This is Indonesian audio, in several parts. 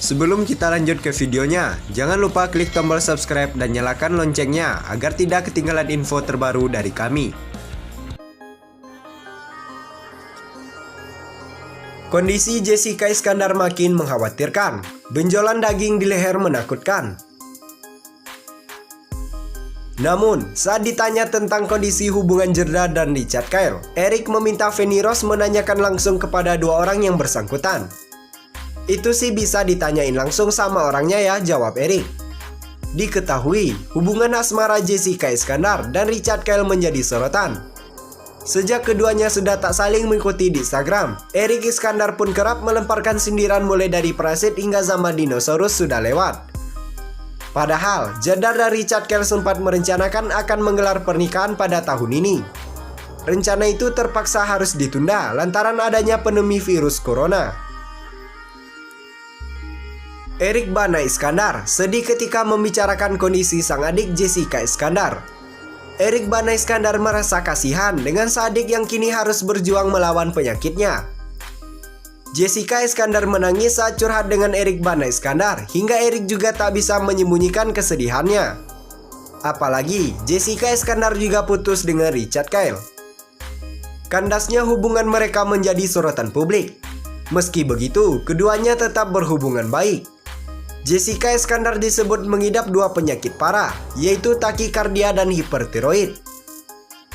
Sebelum kita lanjut ke videonya, jangan lupa klik tombol subscribe dan nyalakan loncengnya agar tidak ketinggalan info terbaru dari kami. Kondisi Jessica Iskandar makin mengkhawatirkan. Benjolan daging di leher menakutkan. Namun, saat ditanya tentang kondisi hubungan Jeddah dan Richard Kyle, Eric meminta Feni Rose menanyakan langsung kepada dua orang yang bersangkutan. Itu sih bisa ditanyain langsung sama orangnya ya, jawab Eric. Diketahui, hubungan asmara Jessica Iskandar dan Richard Kyle menjadi sorotan. Sejak keduanya sudah tak saling mengikuti di Instagram, Eric Iskandar pun kerap melemparkan sindiran mulai dari prasit hingga zaman dinosaurus sudah lewat. Padahal, Jeddah dan Richard Kyle sempat merencanakan akan menggelar pernikahan pada tahun ini. Rencana itu terpaksa harus ditunda lantaran adanya pandemi virus corona. Eric Bana Iskandar sedih ketika membicarakan kondisi sang adik Jessica Iskandar. Eric Bana Iskandar merasa kasihan dengan sang adik yang kini harus berjuang melawan penyakitnya. Jessica Iskandar menangis saat curhat dengan Eric Bana Iskandar hingga Eric juga tak bisa menyembunyikan kesedihannya. Apalagi Jessica Iskandar juga putus dengan Richard Kyle. Kandasnya hubungan mereka menjadi sorotan publik. Meski begitu, keduanya tetap berhubungan baik. Jessica Iskandar disebut mengidap dua penyakit parah, yaitu takikardia dan hipertiroid.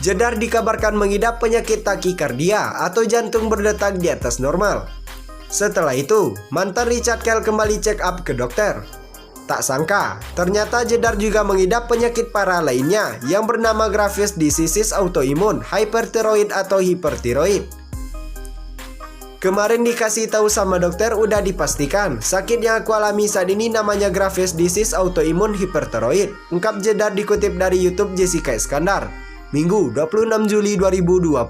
Jeddah dikabarkan mengidap penyakit takikardia atau jantung berdetak di atas normal. Setelah itu, mantan Richard Kyle kembali check up ke dokter. Tak sangka, ternyata Jeddah juga mengidap penyakit parah lainnya yang bernama Graves disease autoimmune hypertiroid atau hipertiroid. Kemarin dikasih tahu sama dokter udah dipastikan sakit yang aku alami saat ini namanya Graves disease autoimmune hypertiroid. Ungkap Jeddah dikutip dari YouTube Jessica Iskandar, Minggu 26 Juli 2020.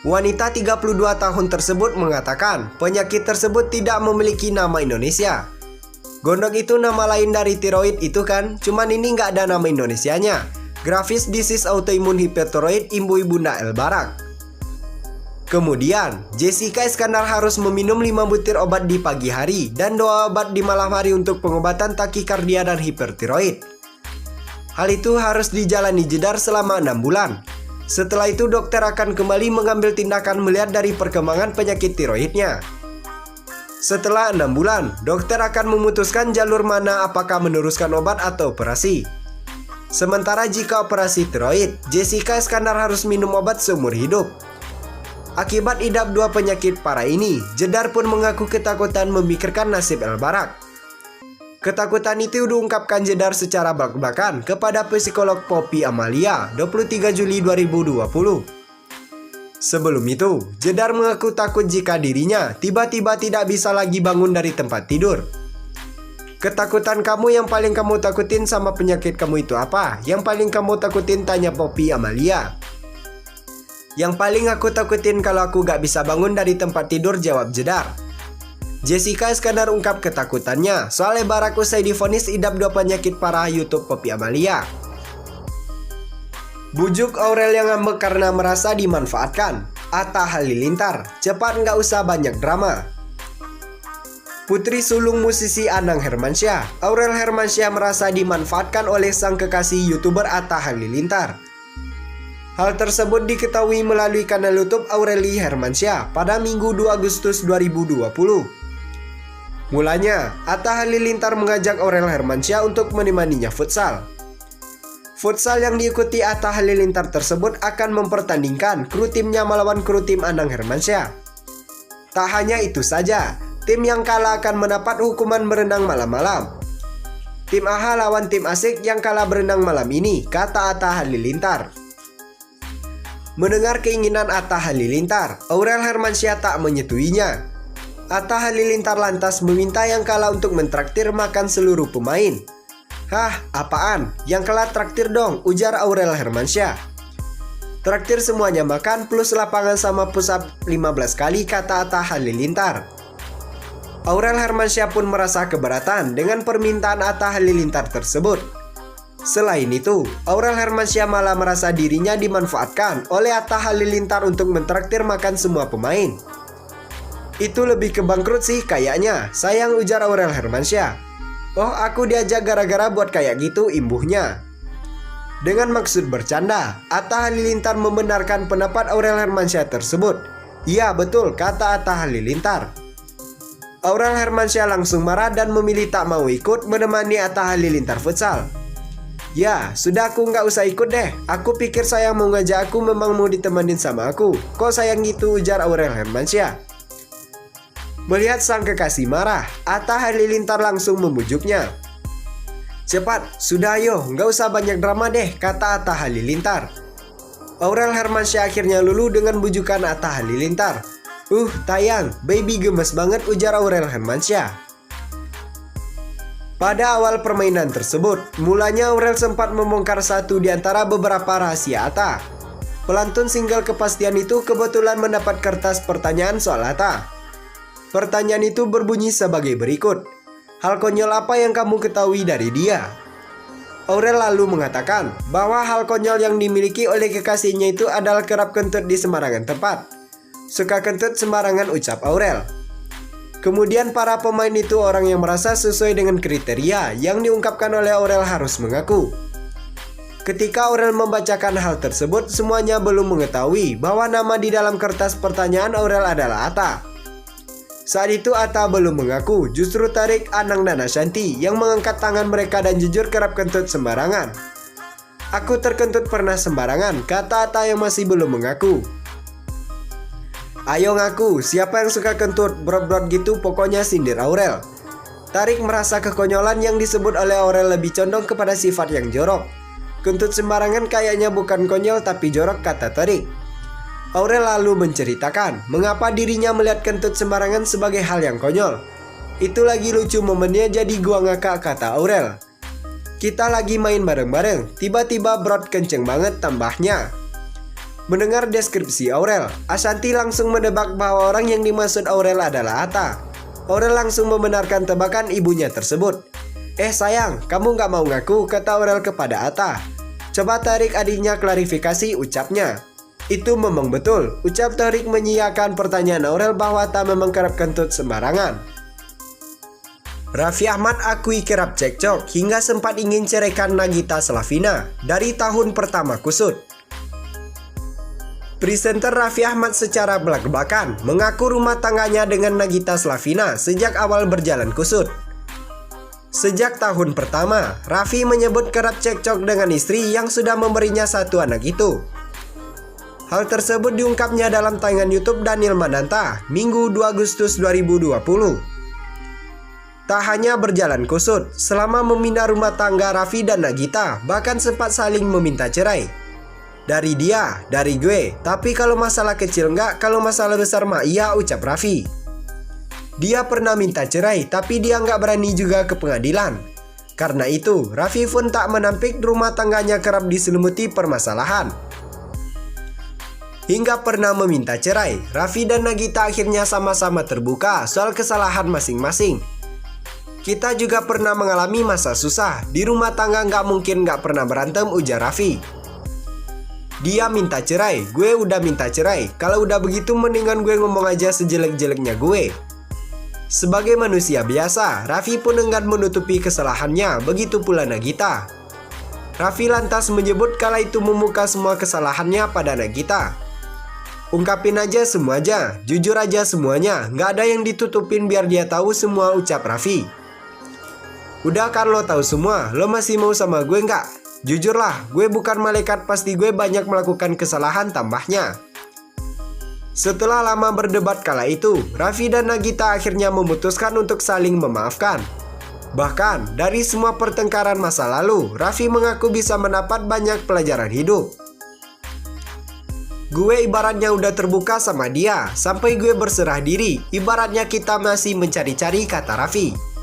Wanita 32 tahun tersebut mengatakan penyakit tersebut tidak memiliki nama Indonesia. Gondok itu nama lain dari tiroid itu kan, cuman ini nggak ada nama Indonesianya. Graves disease autoimmune hypertiroid imbui Bunda El Barak. Kemudian, Jessica Iskandar harus meminum 5 butir obat di pagi hari dan 2 obat di malam hari untuk pengobatan takikardia dan hipertiroid. Hal itu harus dijalani Jeddah selama 6 bulan. Setelah itu dokter akan kembali mengambil tindakan melihat dari perkembangan penyakit tiroidnya. Setelah 6 bulan, dokter akan memutuskan jalur mana apakah meneruskan obat atau operasi. Sementara jika operasi tiroid, Jessica Iskandar harus minum obat seumur hidup. Akibat idap dua penyakit parah ini, Jeddah pun mengaku ketakutan memikirkan nasib El Barak. Ketakutan itu diungkapkan Jeddah secara belak-belakan kepada psikolog Poppy Amalia 23 Juli 2020. Sebelum itu, Jeddah mengaku takut jika dirinya tiba-tiba tidak bisa lagi bangun dari tempat tidur. Ketakutan kamu yang paling kamu takutin sama penyakit kamu itu apa? Yang paling kamu takutin, tanya Poppy Amalia. Yang paling aku takutin kalau aku gak bisa bangun dari tempat tidur, jawab Jeddah. Jessica Iskandar ungkap ketakutannya soal El Barak usai divonis idap dua penyakit parah, YouTube Poppy Amalia. Bujuk Aurel yang ngambek karena merasa dimanfaatkan. Atta Halilintar, cepat gak usah banyak drama. Putri sulung musisi Anang Hermansyah, Aurel Hermansyah merasa dimanfaatkan oleh sang kekasih YouTuber Atta Halilintar. Hal tersebut diketahui melalui kanal YouTube Aureli Hermansyah pada Minggu 2 Agustus 2020. Mulanya, Atta Halilintar mengajak Aurel Hermansyah untuk menemaninya futsal. Futsal yang diikuti Atta Halilintar tersebut akan mempertandingkan kru timnya melawan kru tim Anang Hermansyah. Tak hanya itu saja, tim yang kalah akan mendapat hukuman berenang malam-malam. Tim AHA lawan tim Asik yang kalah berenang malam ini, kata Atta Halilintar. Mendengar keinginan Atta Halilintar, Aurel Hermansyah tak menyetujuinya. Atta Halilintar lantas meminta yang kalah untuk mentraktir makan seluruh pemain. Hah, apaan? Yang kalah traktir dong, ujar Aurel Hermansyah. Traktir semuanya makan plus lapangan sama push-up 15 kali, kata Atta Halilintar. Aurel Hermansyah pun merasa keberatan dengan permintaan Atta Halilintar tersebut. Selain itu, Aurel Hermansyah malah merasa dirinya dimanfaatkan oleh Atta Halilintar untuk mentraktir makan semua pemain. Itu lebih ke bangkrut sih kayaknya, sayang, ujar Aurel Hermansyah. Oh, aku diajak gara-gara buat kayak gitu, imbuhnya. Dengan maksud bercanda, Atta Halilintar membenarkan pendapat Aurel Hermansyah tersebut. Iya betul, kata Atta Halilintar. Aurel Hermansyah langsung marah dan memilih tak mau ikut menemani Atta Halilintar futsal. Ya, sudah aku nggak usah ikut deh. Aku pikir sayang mau ngajak aku memang mau ditemenin sama aku. Kok sayang gitu, ujar Aurel Hermansyah. Melihat sang kekasih marah, Atta Halilintar langsung membujuknya. Cepat, sudah ayo, nggak usah banyak drama deh, kata Atta Halilintar. Aurel Hermansyah akhirnya luluh dengan bujukan Atta Halilintar. Tayang, baby gemes banget, ujar Aurel Hermansyah. Pada awal permainan tersebut, mulanya Aurel sempat membongkar satu di antara beberapa rahasia Atta. Pelantun single kepastian itu kebetulan mendapat kertas pertanyaan soal Atta. Pertanyaan itu berbunyi sebagai berikut. Hal konyol apa yang kamu ketahui dari dia? Aurel lalu mengatakan bahwa hal konyol yang dimiliki oleh kekasihnya itu adalah kerap kentut di sembarangan tempat. Suka kentut sembarangan, ucap Aurel. Kemudian para pemain itu orang yang merasa sesuai dengan kriteria yang diungkapkan oleh Aurel harus mengaku. Ketika Aurel membacakan hal tersebut, semuanya belum mengetahui bahwa nama di dalam kertas pertanyaan Aurel adalah Atta. Saat itu Atta belum mengaku, justru Tarik, Anang, dan Ashanti yang mengangkat tangan mereka dan jujur kerap kentut sembarangan. Aku terkentut pernah sembarangan, kata Atta yang masih belum mengaku. Ayo ngaku, siapa yang suka kentut, brot-brot gitu, pokoknya, sindir Aurel. Tarik merasa kekonyolan yang disebut oleh Aurel lebih condong kepada sifat yang jorok. Kentut sembarangan kayaknya bukan konyol tapi jorok, kata Tarik. Aurel lalu menceritakan mengapa dirinya melihat kentut sembarangan sebagai hal yang konyol. Itu lagi lucu momennya jadi gua ngakak, kata Aurel. Kita lagi main bareng-bareng, tiba-tiba brot kenceng banget, tambahnya. Mendengar deskripsi Aurel, Ashanti langsung menebak bahwa orang yang dimaksud Aurel adalah Atta. Aurel langsung membenarkan tebakan ibunya tersebut. Sayang, kamu nggak mau ngaku, kata Aurel kepada Atta. Coba Tarik adiknya klarifikasi, ucapnya. Itu memang betul, ucap Tarik menyiyakan pertanyaan Aurel bahwa Atta memang kerap kentut sembarangan. Raffi Ahmad akui kerap cekcok hingga sempat ingin ceraikan Nagita Slavina dari tahun pertama kusut. Presenter Raffi Ahmad secara belak-belakan mengaku rumah tangganya dengan Nagita Slavina sejak awal berjalan kusut. Sejak tahun pertama, Raffi menyebut kerap cekcok dengan istri yang sudah memberinya satu anak itu. Hal tersebut diungkapnya dalam tayangan YouTube Daniel Mananta, Minggu 2 Agustus 2020. Tak hanya berjalan kusut, selama memindah rumah tangga Raffi dan Nagita bahkan sempat saling meminta cerai. Dari dia, dari gue, tapi kalau masalah kecil enggak, kalau masalah besar mah iya, ucap Raffi. Dia pernah minta cerai, tapi dia nggak berani juga ke pengadilan. Karena itu, Raffi pun tak menampik rumah tangganya kerap diselimuti permasalahan. Hingga pernah meminta cerai, Raffi dan Nagita akhirnya sama-sama terbuka soal kesalahan masing-masing. Kita juga pernah mengalami masa susah, di rumah tangga nggak mungkin nggak pernah berantem, ujar Raffi. Dia minta cerai, gue udah minta cerai. Kalau udah begitu mendingan gue ngomong aja sejelek-jeleknya gue. Sebagai manusia biasa, Raffi pun enggan menutupi kesalahannya, begitu pula Nagita. Raffi lantas menyebut kala itu membuka semua kesalahannya pada Nagita. Ungkapin aja semuanya, jujur aja semuanya, nggak ada yang ditutupin biar dia tahu semua, ucap Raffi. Udah kan lo tahu semua, lo masih mau sama gue nggak? Jujurlah, gue bukan malaikat, pasti gue banyak melakukan kesalahan, tambahnya. Setelah lama berdebat kala itu, Raffi dan Nagita akhirnya memutuskan untuk saling memaafkan. Bahkan, dari semua pertengkaran masa lalu, Raffi mengaku bisa mendapat banyak pelajaran hidup. Gue ibaratnya udah terbuka sama dia, sampai gue berserah diri, ibaratnya kita masih mencari-cari, kata Raffi.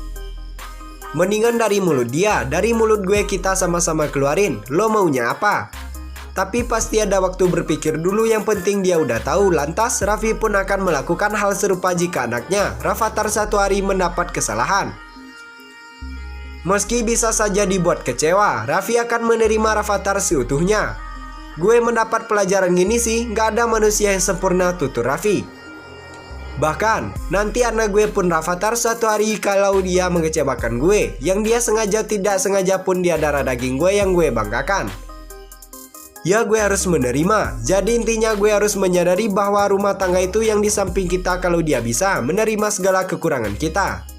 Mendingan dari mulut dia, dari mulut gue kita sama-sama keluarin, lo maunya apa? Tapi pasti ada waktu berpikir dulu, yang penting dia udah tahu. Lantas Raffi pun akan melakukan hal serupa jika anaknya, Rafathar, satu hari mendapat kesalahan. Meski bisa saja dibuat kecewa, Raffi akan menerima Rafathar seutuhnya. Gue mendapat pelajaran gini sih, gak ada manusia yang sempurna, tutur Raffi. Bahkan, nanti anak gue pun Rafathar suatu hari kalau dia mengecewakan gue, yang dia sengaja tidak sengaja pun dia darah daging gue yang gue banggakan. Ya gue harus menerima, jadi intinya gue harus menyadari bahwa rumah tangga itu yang di samping kita kalau dia bisa menerima segala kekurangan kita.